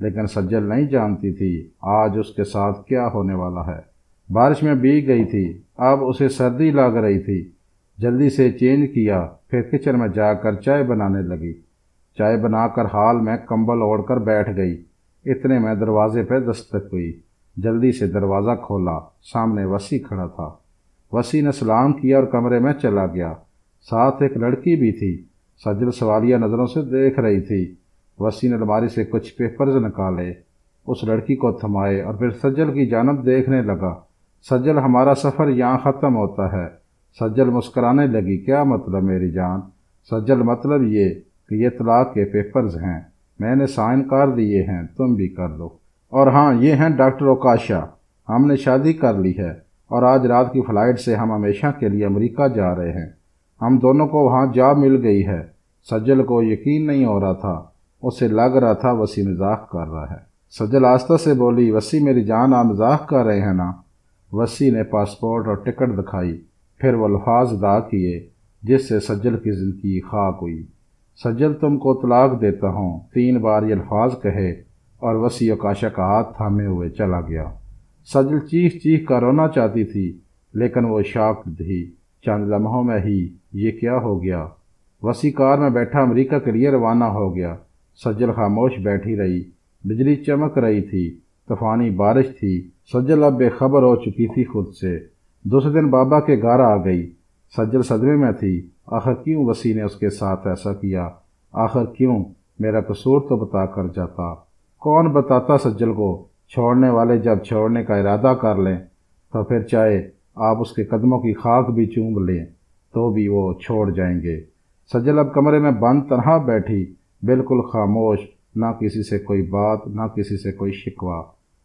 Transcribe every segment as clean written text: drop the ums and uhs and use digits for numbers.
لیکن سجل نہیں جانتی تھی آج اس کے ساتھ کیا ہونے والا ہے۔ بارش میں بھیگ گئی تھی، اب اسے سردی لگ رہی تھی۔ جلدی سے چینج کیا، پھر کچن میں جا کر چائے بنانے لگی۔ چائے بنا کر ہال میں کمبل اوڑھ کر بیٹھ گئی۔ اتنے میں دروازے پہ دستک ہوئی۔ جلدی سے دروازہ کھولا، سامنے وسیع کھڑا تھا۔ وسیع نے سلام کیا اور کمرے میں چلا گیا۔ ساتھ ایک لڑکی بھی تھی۔ سجل سوالیہ نظروں سے دیکھ رہی تھی۔ وسیع نے الماری سے کچھ پیپرز نکالے، اس لڑکی کو تھمائے اور پھر سجل کی جانب دیکھنے لگا۔ سجل، ہمارا سفر یہاں ختم ہوتا ہے۔ سجل مسکرانے لگی۔ کیا مطلب میری جان؟ سجل، مطلب یہ کہ یہ طلاق کے پیپرز ہیں، میں نے سائن کر دیے ہیں، تم بھی کر دو۔ اور ہاں، یہ ہیں ڈاکٹر اوکاشا، ہم نے شادی کر لی ہے اور آج رات کی فلائٹ سے ہم ہمیشہ کے لیے امریکہ جا رہے ہیں۔ ہم دونوں کو وہاں جاب مل گئی ہے۔ سجل کو یقین نہیں ہو رہا تھا، اسے لگ رہا تھا وسیع مزاح کر رہا ہے۔ سجل آہستہ سے بولی، وسیع میری جان، آپ مزاح کر رہے ہیں نا؟ وسیع نے پاسپورٹ اور ٹکٹ دکھائی، پھر وہ الفاظ ادا کیے جس سے سجل کی زندگی خاک ہوئی۔ سجل، تم کو طلاق دیتا ہوں، 3 بار یہ الفاظ کہے اور وسیع اوکاشا کا ہاتھ تھامے ہوئے چلا گیا۔ سجل چیخ چیخ کر رونا چاہتی تھی، لیکن وہ شاکڈ تھی۔ چند لمحوں میں ہی یہ کیا ہو گیا؟ وسیع کار میں بیٹھا امریکہ کے لیے روانہ ہو گیا۔ سجل خاموش بیٹھی رہی۔ بجلی چمک رہی تھی، طوفانی بارش تھی۔ سجل اب بے خبر ہو چکی تھی خود سے۔ دوسرے دن بابا کے گھر آ گئی۔ سجل صدمے میں تھی۔ آخر کیوں وسیع نے اس کے ساتھ ایسا کیا؟ آخر کیوں؟ میرا قصور تو بتا کر جاتا۔ کون بتاتا سجل کو؟ چھوڑنے والے جب چھوڑنے کا ارادہ کر لیں تو پھر چاہے آپ اس کے قدموں کی خاک بھی چوم لیں تو بھی وہ چھوڑ جائیں گے۔ سجل اب کمرے میں بند تنہا بیٹھی، بالکل خاموش، نہ کسی سے کوئی بات، نہ کسی سے کوئی شکوہ،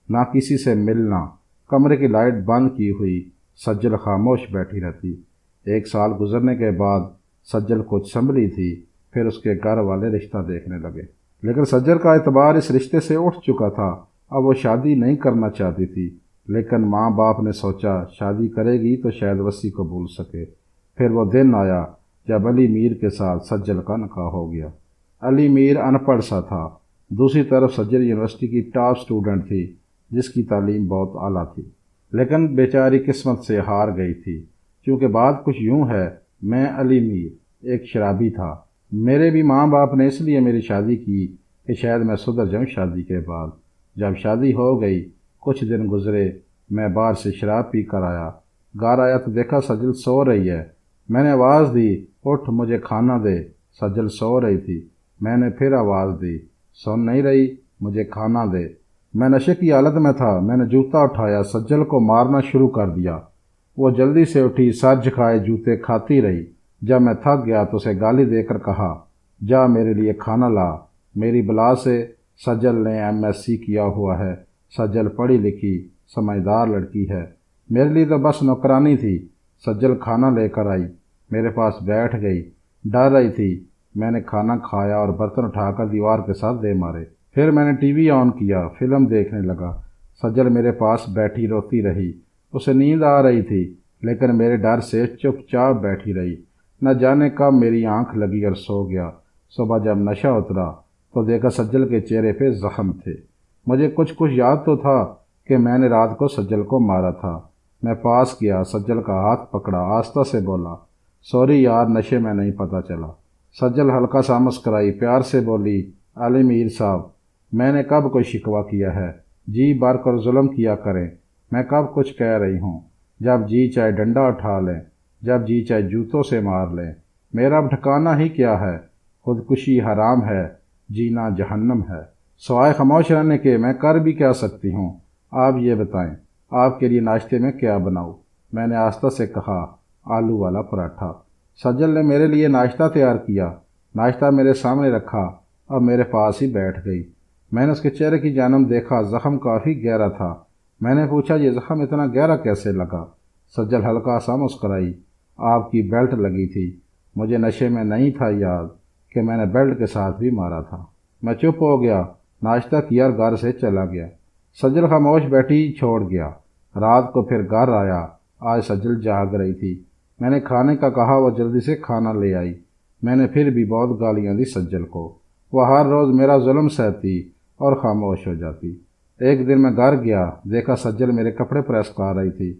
نہ کسی سے ملنا۔ کمرے کی لائٹ بند کی ہوئی سجل خاموش بیٹھی رہتی۔ 1 سال گزرنے کے بعد سجل کچھ سنبھلی تھی، پھر اس کے گھر والے رشتہ دیکھنے لگے، لیکن سجل کا اعتبار اس رشتے سے اٹھ چکا تھا۔ اب وہ شادی نہیں کرنا چاہتی تھی، لیکن ماں باپ نے سوچا شادی کرے گی تو شاید وسیع کو بھول سکے۔ پھر وہ دن آیا جب علی میر کے ساتھ سجل کا نکاح ہو گیا۔ علی میر ان پڑھ سا تھا، دوسری طرف سجل یونیورسٹی کی ٹاپ سٹوڈنٹ تھی جس کی تعلیم بہت اعلیٰ تھی، لیکن بیچاری قسمت سے ہار گئی تھی۔ کیونکہ بات کچھ یوں ہے، میں علی میر ایک شرابی تھا۔ میرے بھی ماں باپ نے اس لیے میری شادی کی کہ شاید میں سدھر جاؤں شادی کے بعد۔ جب شادی ہو گئی، کچھ دن گزرے، میں باہر سے شراب پی کر آیا۔ گھر آیا تو دیکھا سجل سو رہی ہے۔ میں نے آواز دی، اٹھ مجھے کھانا دے۔ سجل سو رہی تھی۔ میں نے پھر آواز دی، سن نہیں رہی؟ مجھے کھانا دے۔ میں نشے کی حالت میں تھا۔ میں نے جوتا اٹھایا، سجل کو مارنا شروع کر دیا۔ وہ جلدی سے اٹھی، سر جھکائے جوتے کھاتی رہی۔ جب میں تھک گیا تو اسے گالی دے کر کہا، جا میرے لیے کھانا لا۔ میری بلا سے سجل نے MSc کیا ہوا ہے۔ سجل پڑھی لکھی سمجھدار لڑکی ہے، میرے لیے تو بس نوکرانی تھی۔ سجل کھانا لے کر آئی، میرے پاس بیٹھ گئی، ڈر رہی تھی۔ میں نے کھانا کھایا اور برتن اٹھا کر دیوار کے ساتھ دے مارے۔ پھر میں نے ٹی وی آن کیا، فلم دیکھنے لگا۔ سجل میرے پاس بیٹھی روتی رہی۔ اسے نیند آ رہی تھی، لیکن میرے ڈر سے چپ چاپ بیٹھی رہی۔ نہ جانے کب میری آنکھ لگی اور سو گیا۔ صبح جب نشہ اترا تو دیکھا سجل کے چہرے پہ زخم تھے۔ مجھے کچھ یاد تو تھا کہ میں نے رات کو سجل کو مارا تھا۔ میں پاس گیا، سجل کا ہاتھ پکڑا، آہستہ سے بولا، سوری یار، نشے میں نہیں پتہ چلا۔ سجل ہلکا سا مسکرائی، پیار سے بولی، علی میر صاحب، میں نے کب کوئی شکوہ کیا ہے؟ جی بھر کر ظلم کیا کریں، میں کب کچھ کہہ رہی ہوں؟ جب جی چاہے ڈنڈا اٹھا لیں، جب جی چاہے جوتوں سے مار لیں۔ میرا اب ٹھکانہ ہی کیا ہے؟ خودکشی حرام ہے، جینا جہنم ہے۔ سوائے خاموش رہنے کے میں کر بھی کیا سکتی ہوں؟ آپ یہ بتائیں، آپ کے لیے ناشتے میں کیا بناؤں؟ میں نے آہستہ سے کہا، آلو والا پراٹھا۔ سجل نے میرے لیے ناشتہ تیار کیا، ناشتہ میرے سامنے رکھا، اب میرے پاس ہی بیٹھ گئی۔ میں نے اس کے چہرے کی جانب دیکھا، زخم کافی گہرا تھا۔ میں نے پوچھا، یہ زخم اتنا گہرا کیسے لگا؟ سجل ہلکا سا مسکرائی، آپ کی بیلٹ لگی تھی، مجھے نشے میں نہیں تھا یاد کہ میں نے بیلٹ کے ساتھ بھی مارا تھا۔ میں چپ ہو گیا، ناشتہ کیا اور گھر سے چلا گیا۔ سجل خاموش بیٹھی چھوڑ گیا۔ رات کو پھر گھر آیا، آج سجل جاگ رہی تھی۔ میں نے کھانے کا کہا، وہ جلدی سے کھانا لے آئی۔ میں نے پھر بھی بہت گالیاں دی سجل کو۔ وہ ہر روز میرا ظلم سہتی، اور خاموش ہو جاتی۔ ایک دن میں گھر گیا، دیکھا سجل میرے کپڑے پریس کر رہی تھی۔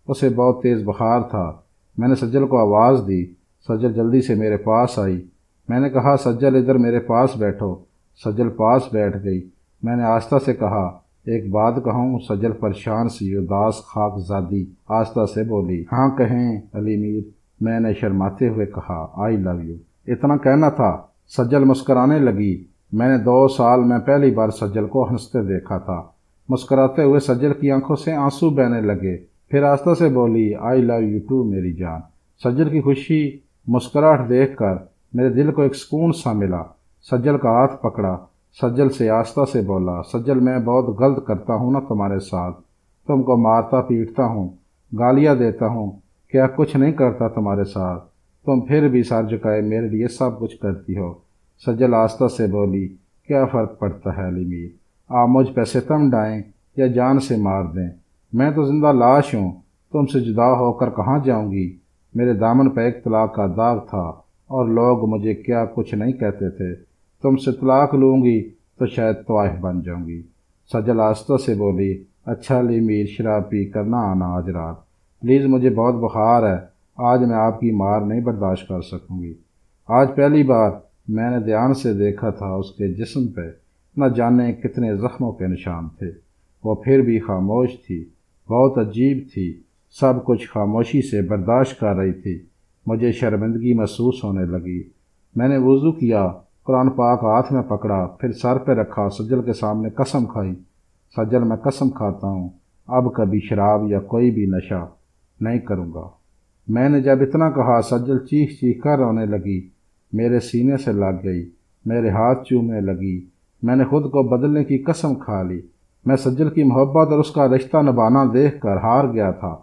اسے بہت تیز بخار تھا۔ میں نے سجل کو آواز دی۔ سجل جلدی سے میرے پاس آئی۔ میں نے کہا سجل ادھر میرے پاس بیٹھو۔ سجل پاس بیٹھ گئی۔ میں نے آہستہ سے کہا ایک بات کہوں؟ سجل پریشان سی اداس خاک زادی آہستہ سے بولی ہاں کہیں علی میر۔ میں نے شرماتے ہوئے کہا آئی لو یو۔ اتنا کہنا تھا؟ سجل مسکرانے لگی۔ میں نے 2 سال میں پہلی بار سجل کو ہنستے دیکھا تھا۔ مسکراتے ہوئے سجل کی آنکھوں سے آنسو بہنے لگے۔ پھر آہستہ سے بولی آئی لو یو ٹو میری جان۔ سجل کی خوشی مسکراہٹ دیکھ کر میرے دل کو ایک سکون سا ملا۔ سجل کا ہاتھ پکڑا۔ سجل سے آہستہ سے بولا سجل میں بہت غلط کرتا ہوں نا تمہارے ساتھ، تم کو مارتا پیٹتا ہوں، گالیاں دیتا ہوں، کیا کچھ نہیں کرتا تمہارے ساتھ، تم پھر بھی سر جھکائے میرے لیے سب کچھ کرتی ہو۔ سجل آہستہ سے بولی کیا فرق پڑتا ہے علی میر، آپ مجھ پہ ستم ڈائیں یا جان سے مار دیں، میں تو زندہ لاش ہوں، تم سے جدا ہو کر کہاں جاؤں گی۔ میرے دامن پہ ایک طلاق کا داغ تھا اور لوگ مجھے کیا کچھ نہیں کہتے تھے، تم سے طلاق لوں گی تو شاید طوائف بن جاؤں گی۔ سجل آہستہ سے بولی اچھا علی میر، شراب پی کر نہ آنا آج رات پلیز، مجھے بہت بخار ہے، آج میں آپ کی مار نہیں برداشت کر سکوں گی۔ آج پہلی بار میں نے دھیان سے دیکھا تھا اس کے جسم پہ نہ جانے کتنے زخموں کے نشان تھے، وہ پھر بھی خاموش تھی، بہت عجیب تھی، سب کچھ خاموشی سے برداشت کر رہی تھی۔ مجھے شرمندگی محسوس ہونے لگی۔ میں نے وضو کیا، قرآن پاک ہاتھ میں پکڑا، پھر سر پہ رکھا، سجل کے سامنے قسم کھائی سجل میں قسم کھاتا ہوں اب کبھی شراب یا کوئی بھی نشہ نہیں کروں گا۔ میں نے جب اتنا کہا سجل چیخ چیخ کر رونے لگی، میرے سینے سے لگ گئی، میرے ہاتھ چومنے لگی۔ میں نے خود کو بدلنے کی قسم کھا لی۔ میں سجل کی محبت اور اس کا رشتہ نبھانا دیکھ کر ہار گیا تھا۔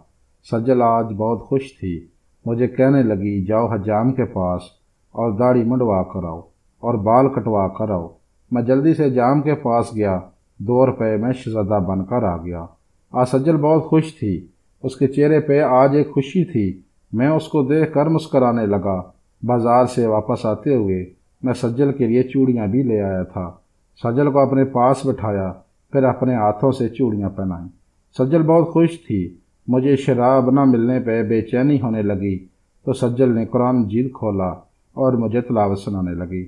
سجل آج بہت خوش تھی، مجھے کہنے لگی جاؤ حجام کے پاس اور داڑھی منڈوا کر آؤ اور بال کٹوا کر آؤ۔ میں جلدی سے حجام کے پاس گیا، 2 روپے میں شہزادہ بن کر آ گیا۔ آج سجل بہت خوش تھی، اس کے چہرے پہ آج ایک خوشی تھی۔ میں اس کو دیکھ کر مسکرانے لگا۔ بازار سے واپس آتے ہوئے میں سجل کے لیے چوڑیاں بھی لے آیا تھا۔ سجل کو اپنے پاس بٹھایا، پھر اپنے ہاتھوں سے چوڑیاں پہنائیں۔ سجل بہت خوش تھی۔ مجھے شراب نہ ملنے پہ بے چینی ہونے لگی تو سجل نے قرآن مجید کھولا اور مجھے تلاوت سنانے لگی۔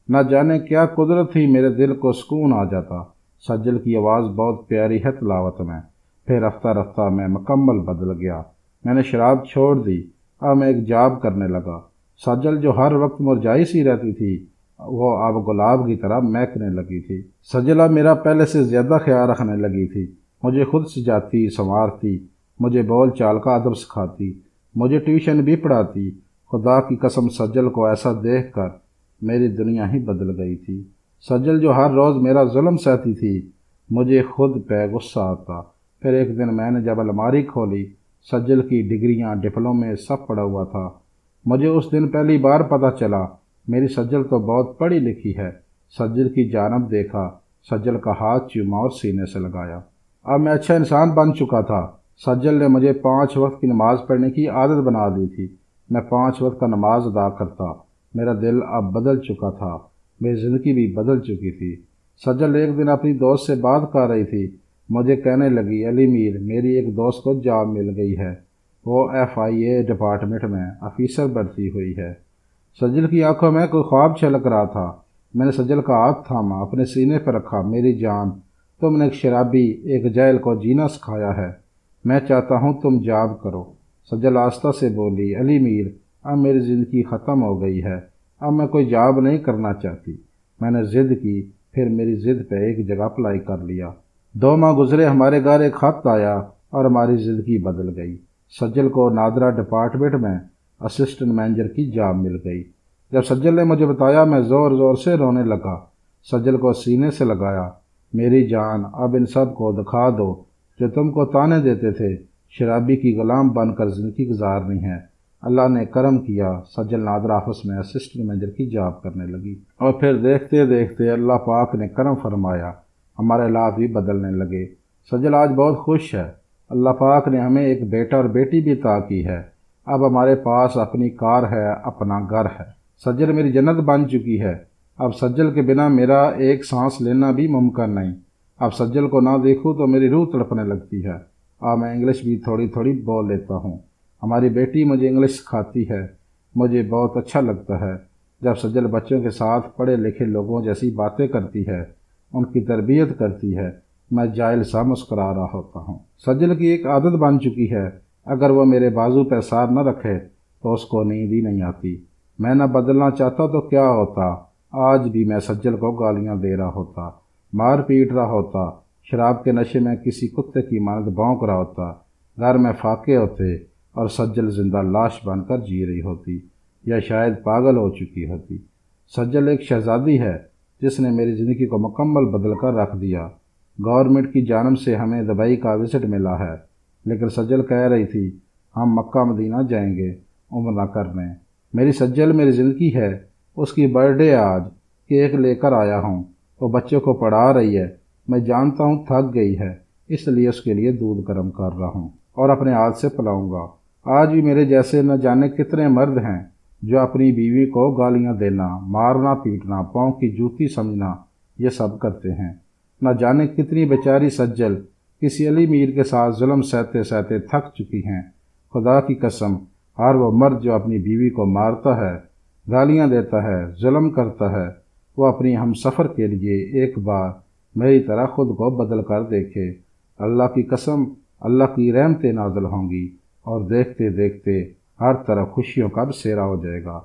نہ جانے کیا قدرت تھی، میرے دل کو سکون آ جاتا۔ سجل کی آواز بہت پیاری ہے تلاوت میں۔ پھر رفتہ رفتہ میں مکمل بدل گیا۔ میں نے شراب چھوڑ دی، اب میں ایک جاب کرنے لگا۔ سجل جو ہر وقت مرجائی سی رہتی تھی وہ اب گلاب کی طرح مہکنے لگی تھی۔ سجل اب میرا پہلے سے زیادہ خیال رکھنے لگی تھی، مجھے خود سجاتی سنوارتی، مجھے بول چال کا ادب سکھاتی، مجھے ٹیوشن بھی پڑھاتی۔ خدا کی قسم سجل کو ایسا دیکھ کر میری دنیا ہی بدل گئی تھی۔ سجل جو ہر روز میرا ظلم سہتی تھی، مجھے خود پہ غصہ آتا۔ پھر ایک دن میں نے جب الماری کھولی، سجل کی ڈگریاں ڈپلومے سب پڑا ہوا تھا۔ مجھے اس دن پہلی بار پتہ چلا میری سجل تو بہت پڑھی لکھی ہے۔ سجل کی جانب دیکھا، سجل کا ہاتھ چوما اور سینے سے لگایا۔ اب میں اچھا انسان بن چکا تھا۔ سجل نے مجھے 5 وقت کی نماز پڑھنے کی عادت بنا دی تھی۔ میں 5 وقت کا نماز ادا کرتا۔ میرا دل اب بدل چکا تھا، میری زندگی بھی بدل چکی تھی۔ سجل ایک دن اپنی دوست سے بات کر رہی تھی، مجھے کہنے لگی علی میر، میری ایک دوست کو جاب مل گئی ہے، وہ FIA ڈپارٹمنٹ میں آفیسر بھرتی ہوئی ہے۔ سجل کی آنکھوں میں کوئی خواب چھلک رہا تھا۔ میں نے سجل کا ہاتھ تھاما، اپنے سینے پر رکھا۔ میری جان، تم نے ایک شرابی، ایک جاہل کو جینا سکھایا ہے، میں چاہتا ہوں تم جاب کرو۔ سجل آہستہ سے بولی علی میر، اب میری زندگی ختم ہو گئی ہے، اب میں کوئی جاب نہیں کرنا چاہتی۔ میں نے ضد کی، پھر میری ضد پہ ایک جگہ اپلائی کر لیا۔ 2 ماہ گزرے، ہمارے گھر ایک خط آیا اور ہماری زندگی بدل گئی۔ سجل کو نادرا ڈپارٹمنٹ میں اسسٹنٹ مینیجر کی جاب مل گئی۔ جب سجل نے مجھے بتایا میں زور زور سے رونے لگا۔ سجل کو سینے سے لگایا، میری جان، اب ان سب کو دکھا دو جو تم کو تانے دیتے تھے، شرابی کی غلام بن کر زندگی گزارنی ہے۔ اللہ نے کرم کیا، سجل نادرا آفس میں اسسٹنٹ مینیجر کی جاب کرنے لگی، اور پھر دیکھتے دیکھتے اللہ پاک نے کرم فرمایا، ہمارے حالات بھی بدلنے لگے۔ سجل آج بہت خوش ہے۔ اللہ پاک نے ہمیں ایک بیٹا اور بیٹی بھی عطا کی ہے۔ اب ہمارے پاس اپنی کار ہے، اپنا گھر ہے۔ سجل میری جنت بن چکی ہے۔ اب سجل کے بنا میرا ایک سانس لینا بھی ممکن نہیں۔ اب سجل کو نہ دیکھوں تو میری روح تڑپنے لگتی ہے۔ اب میں انگلش بھی تھوڑی تھوڑی بول لیتا ہوں۔ ہماری بیٹی مجھے انگلش سکھاتی ہے، مجھے بہت اچھا لگتا ہے جب سجل بچوں کے ساتھ پڑھے لکھے لوگوں جیسی باتیں کرتی ہے، ان کی تربیت کرتی ہے۔ میں جاہل سا مسکرا رہا ہوتا ہوں۔ سجل کی ایک عادت بن چکی ہے، اگر وہ میرے بازو پہ سار نہ رکھے تو اس کو نیند ہی نہیں آتی۔ میں نہ بدلنا چاہتا تو کیا ہوتا، آج بھی میں سجل کو گالیاں دے رہا ہوتا، مار پیٹ رہا ہوتا، شراب کے نشے میں کسی کتے کی مانند بھونک رہا ہوتا، گھر میں فاقے ہوتے اور سجل زندہ لاش بن کر جی رہی ہوتی یا شاید پاگل ہو چکی ہوتی۔ سجل ایک شہزادی ہے جس نے میری زندگی کو مکمل بدل کر رکھ دیا۔ گورنمنٹ کی جانب سے ہمیں دبئی کا وزٹ ملا ہے، لیکن سجل کہہ رہی تھی ہم مکہ مدینہ جائیں گے عمرہ کرنے۔ میری سجل میری زندگی ہے، اس کی برتھ ڈے آج، کیک لے کر آیا ہوں، وہ بچوں کو پڑھا رہی ہے۔ میں جانتا ہوں تھک گئی ہے، اس لیے اس کے لیے دودھ گرم کر رہا ہوں اور اپنے ہاتھ سے پلاؤں گا۔ آج بھی میرے جیسے نہ جانے کتنے مرد ہیں جو اپنی بیوی کو گالیاں دینا، مارنا پیٹنا، پاؤں کی جوتی سمجھنا یہ سب کرتے ہیں۔ نہ جانے کتنی بیچاری سجل کسی علی میر کے ساتھ ظلم سہتے سہتے تھک چکی ہیں۔ خدا کی قسم، ہر وہ مرد جو اپنی بیوی کو مارتا ہے، گالیاں دیتا ہے، ظلم کرتا ہے، وہ اپنی ہم سفر کے لیے ایک بار میری طرح خود کو بدل کر دیکھے۔ اللہ کی قسم، اللہ کی رحمتیں نازل ہوں گی اور دیکھتے دیکھتے ہر طرف خوشیوں کا بسیرا ہو جائے گا۔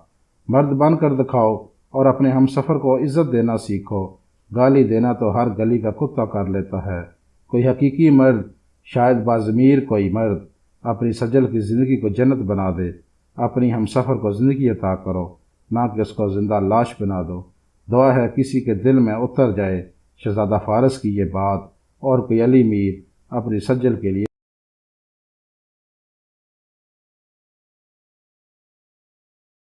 مرد بن کر دکھاؤ اور اپنے ہم سفر کو عزت دینا سیکھو۔ گالی دینا تو ہر گلی کا کتا کر لیتا ہے۔ کوئی حقیقی مرد، شاید باضمیر کوئی مرد، اپنی سجل کی زندگی کو جنت بنا دے۔ اپنی ہم سفر کو زندگی عطا کرو، نہ کہ اس کو زندہ لاش بنا دو۔ دعا ہے کسی کے دل میں اتر جائے شہزادہ فارس کی یہ بات اور کوئی علی میر اپنی سجل کے لیے